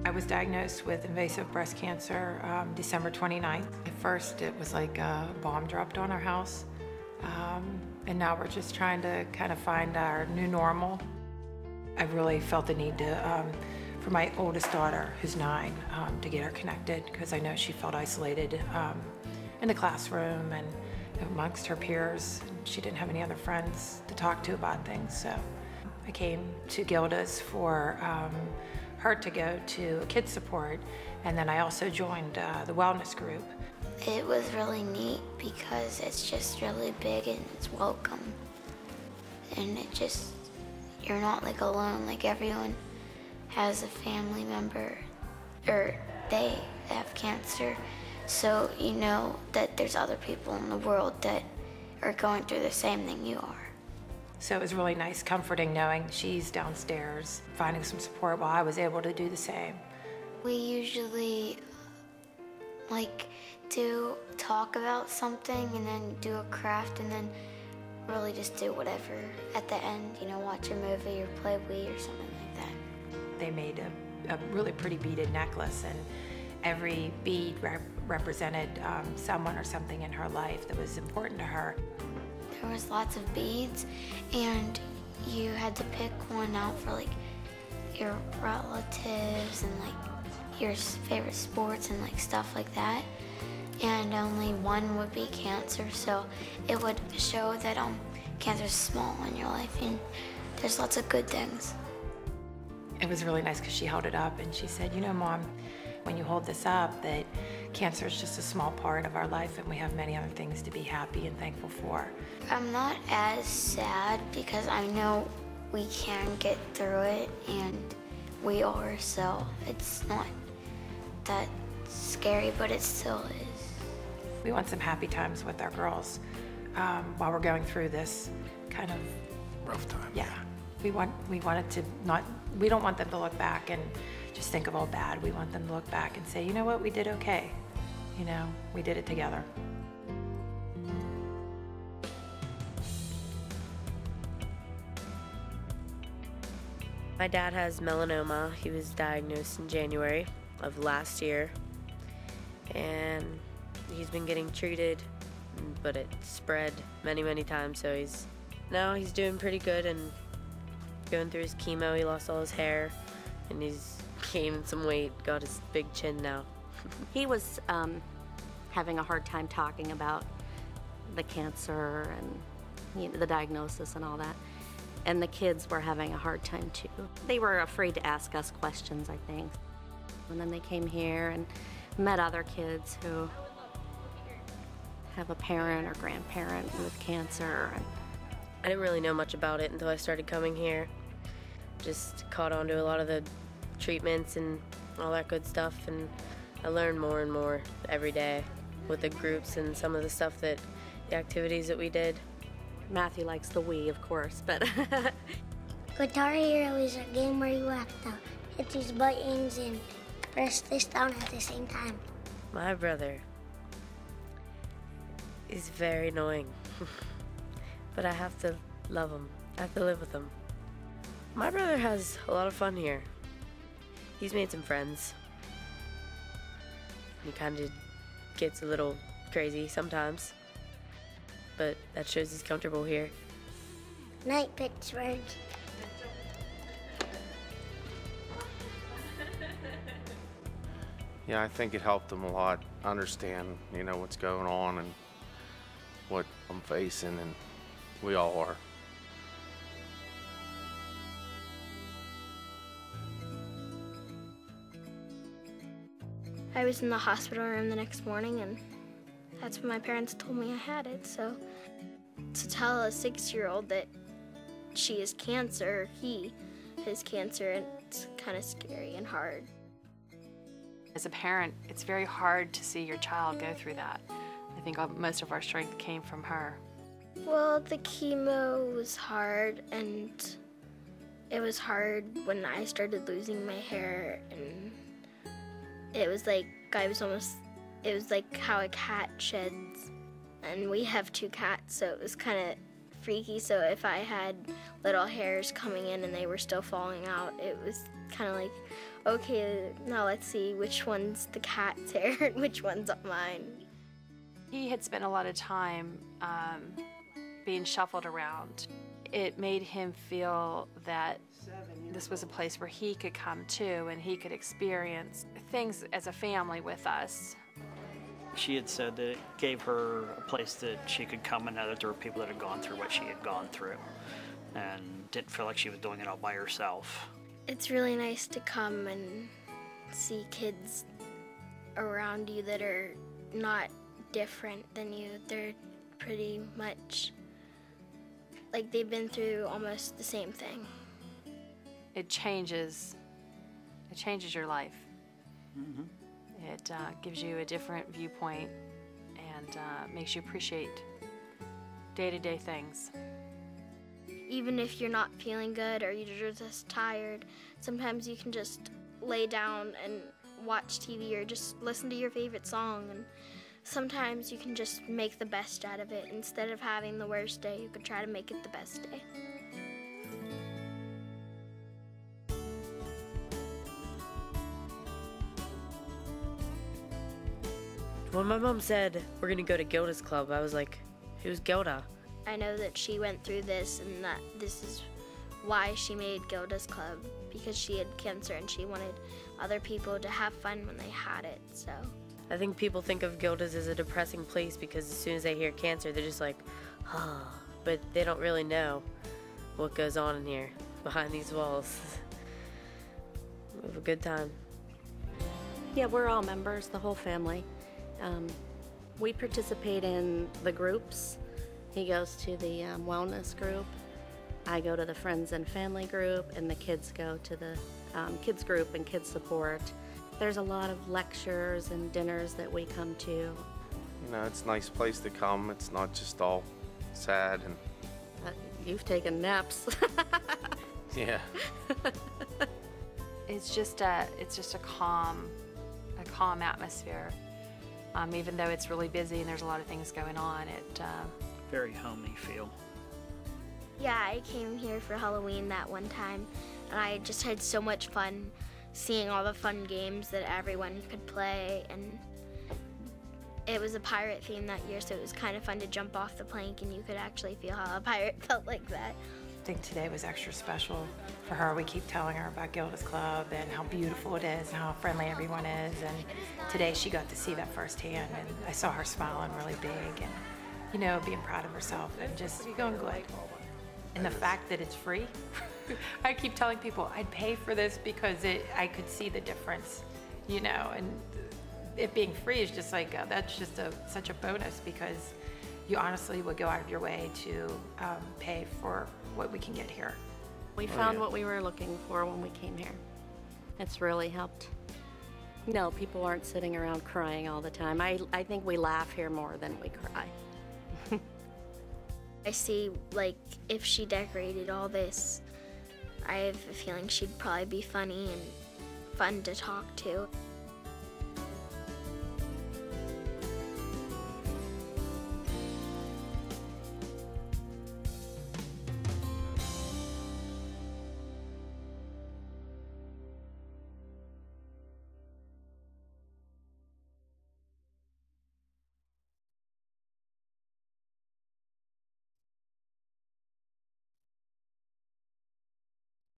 I was diagnosed with invasive breast cancer December 29th. At first, it was like a bomb dropped on our house. And now we're just trying to kind of find our new normal. I really felt the need to, for my oldest daughter, who's 9, to get her connected, because I know she felt isolated in the classroom and amongst her peers. She didn't have any other friends to talk to about things, so I came to Gilda's for her to go to kids support, and then I also joined the wellness group. It was really neat because it's just really big and it's welcome. And you're not like alone, like everyone has a family member, or they have cancer. So you know that there's other people in the world that are going through the same thing you are. So it was really nice, comforting, knowing she's downstairs, finding some support while I was able to do the same. We usually to talk about something and then do a craft and then really just do whatever at the end, you know, watch a movie or play Wii or something like that. They made a really pretty beaded necklace, and every bead represented someone or something in her life that was important to her. There was lots of beads, and you had to pick one out for like your relatives and like your favorite sports and like stuff like that. And only one would be cancer, so it would show that cancer's small in your life and there's lots of good things. It was really nice because she held it up and she said, you know, Mom, when you hold this up, that cancer is just a small part of our life and we have many other things to be happy and thankful for. I'm not as sad because I know we can get through it, and we are, so it's not that scary, but it still is. We want some happy times with our girls while we're going through this kind of rough time. Yeah, we want it to not. We don't want them to look back and just think of all bad. We want them to look back and say, you know what, we did okay. You know, we did it together. My dad has melanoma. He was diagnosed in January of last year, and he's been getting treated, but it spread many, many times, so he's doing pretty good and going through his chemo. He lost all his hair, and he's gained some weight, got his big chin now. He was having a hard time talking about the cancer and the diagnosis and all that. And the kids were having a hard time too. They were afraid to ask us questions, I think. And then they came here and met other kids who have a parent or grandparent with cancer. I didn't really know much about it until I started coming here. Just caught on to a lot of the treatments and all that good stuff, and I learned more and more every day with the groups and some of the activities that we did. Matthew likes the Wii, of course, but... Guitar Hero is a game where you have to hit these buttons and press this down at the same time. My brother is very annoying, but I have to love him. I have to live with him. My brother has a lot of fun here. He's made some friends. He kind of gets a little crazy sometimes, but that shows he's comfortable here. Night, Pittsburgh. Yeah, I think it helped them a lot understand, you know, what's going on and what I'm facing, and we all are. I was in the hospital room the next morning, and that's when my parents told me I had it. So to tell a 6-year-old that she has cancer, he has cancer, it's kind of scary and hard. As a parent, it's very hard to see your child go through that. I think most of our strength came from her. Well, the chemo was hard, and it was hard when I started losing my hair, and it was like it was like how a cat sheds, and we have 2 cats, so it was kind of freaky, so if I had little hairs coming in and they were still falling out, it was kind of like, okay, now let's see which one's the cat's hair and which one's mine. He had spent a lot of time being shuffled around. It made him feel that this was a place where he could come to and he could experience things as a family with us. She had said that it gave her a place that she could come and know that there were people that had gone through what she had gone through and didn't feel like she was doing it all by herself. It's really nice to come and see kids around you that are not different than you. They're pretty much like they've been through almost the same thing. It changes your life. Mm-hmm. It gives you a different viewpoint and makes you appreciate day-to-day things. Even if you're not feeling good or you're just tired, sometimes you can just lay down and watch TV or just listen to your favorite song, and sometimes you can just make the best out of it. Instead of having the worst day, you can try to make it the best day. When my mom said we're gonna go to Gilda's club, I was like, who's Gilda? I know that she went through this and that this is why she made Gilda's club, because she had cancer and she wanted other people to have fun when they had it, so. I think people think of Gilda's as a depressing place because as soon as they hear cancer, they're just like, ah, but they don't really know what goes on in here behind these walls. We have a good time. Yeah, we're all members, the whole family. We participate in the groups. He goes to the wellness group. I go to the friends and family group, and the kids go to the kids group and kids support. There's a lot of lectures and dinners that we come to. You know, it's a nice place to come. It's not just all sad and... You've taken naps. Yeah. It's just a calm atmosphere. Even though it's really busy and there's a lot of things going on, Very homey feel. Yeah, I came here for Halloween that one time, and I just had so much fun seeing all the fun games that everyone could play, and it was a pirate theme that year, so it was kind of fun to jump off the plank and you could actually feel how a pirate felt like that. I think today was extra special for her. We keep telling her about Gilda's Club and how beautiful it is and how friendly everyone is, and today she got to see that firsthand, and I saw her smiling really big and, you know, being proud of herself and just feeling good. And the fact that it's free, I keep telling people I'd pay for this because I could see the difference, you know, and it being free is just like, that's just such a bonus because you honestly would go out of your way to pay for what we can get here. We found what we were looking for when we came here. It's really helped. No, people aren't sitting around crying all the time. I think we laugh here more than we cry. I see, like, if she decorated all this, I have a feeling she'd probably be funny and fun to talk to.